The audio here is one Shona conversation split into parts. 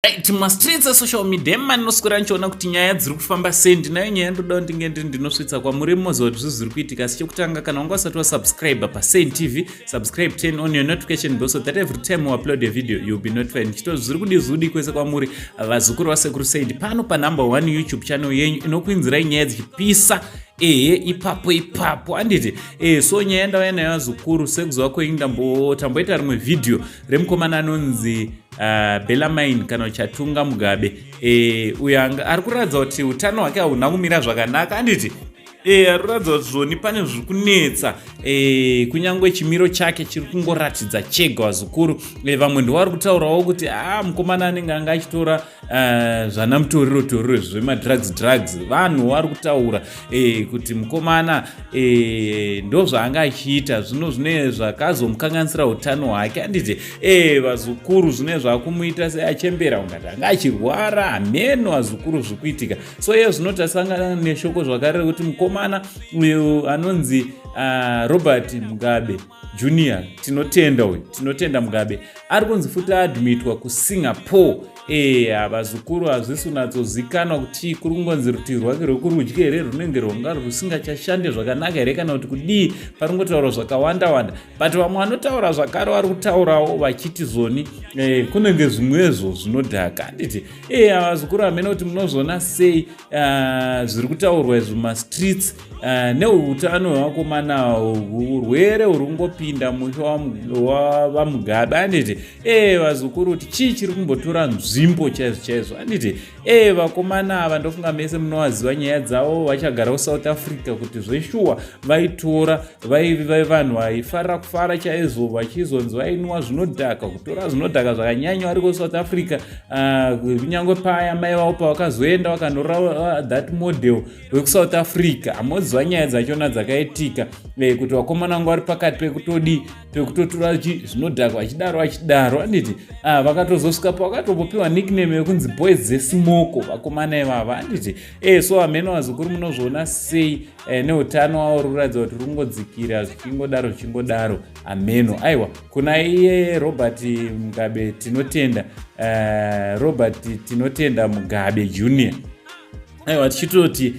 Right, mastreets social media manoswera nchiona kuti nyaya dziri kufamba sendi nayo nyaya ndoda ndinge ndinosvitsa kwamuri mozo kuti zviri kuitika. Asi chekutanga kana wanga usati wasubscribe paSend TV, subscribe, turn on your notification bell so that every time we upload a video you'll be notified. Chito zviri kudizudi kwese kwamuri vazukuru vasekuru Send pano pa number 1 YouTube channel yenyu inokuinzirai nyaya dzichipisa ipapo anditi so nyaya ndauya nayo vazukuru sekuzo wako tamboita rimwe video remukomana anonzi Bellarmine kana chatunga Mugabe uyo ari kuratidza kuti utano hwake hauna kumira zvakanaka anditi ari kuratidza kuti zvoni pane zviri kunetsa kunyangwe chimiro chake chiri kungoratidza chega vazukuru. Vamwe ndovari kutaurawo kuti mukomana anenge anga achitora zvana mutoriro zvemadrugs vanhu vari kutaura kuti mukomana ndo zvaanga achiita zvino zvine zvakazomukanganisira utano hwake anditi vazukuru zvine zvakumuita seachembera ungati anga achirwara hameno vazukuru zvikuitika. So zvino tasangana neshoko zvakare kuti mukomana uyo anonzi Robert Mugabe Junior tinotenda Mugabe ari kunzi futi admitwa kuSingapore. Vazukuru hazvisi unatsozikanwa kuti kuri kungonzi rutivi rwake rwekurudyi here runenge rwanga rusingachashande zvakanaka here kana kuti kudii pari kungotaura zvakawanda but vamwe vanotaura zvakare vari kutaurawo vachiti zvoni kunenge zvimwezvo zvinodhaka handiti vazukuru hamene kuti munozona sei zviri kutaurwa zvemastreets neutano hwevakomana urwere huri kungopinda musho waMugabe handiti vazukuru kuti chii chiri kumbotora nzvimbo chaizvo handiti vakomana ava ndofunga mese munovaziva nyaya dzavo vachagara kuSouth Africa kuti zveshuwa vaitora vaive vanhu vaifarira kufara chaizvo vachizonzi vainwa zvinodhaka kutora zvinodhaka zvakanyanya vari kuSouth Africa kunyangwe paya mai vavo pavakazoenda vakandora that model wekuSouth Africa hamodziva nyaya dzachona dzakaitika kuti vakomana vanga vari pakati pekutotora zvinodhaka vachidaro handiti vakatozosvika pakatopiwa nickname yekunzi boys zesmoko vakomana ivava handiti so hameno vazukuru munozviona sei neutano wavo rukuratidza kuti rungodzikira zvichingodaro hameno. Aiwa kuna iye Robert Mugabe tinotenda Mugabe Junior, aiwa tichitoti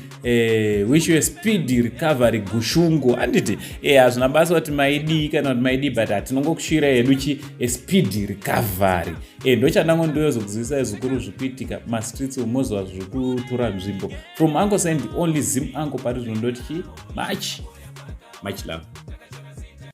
wish you a speedy recovery GUSHUNGO handiti hazvina basa kuti maidi kana kuti maidi but hatinongokushira hedu a speedy recovery ndochandango ndoyozokuzivisa zvikuru zvikuitika mastreets omozwa zviri kutora nzvimbo from Uncle Send only Zim Uncle pari zvinondoti much love.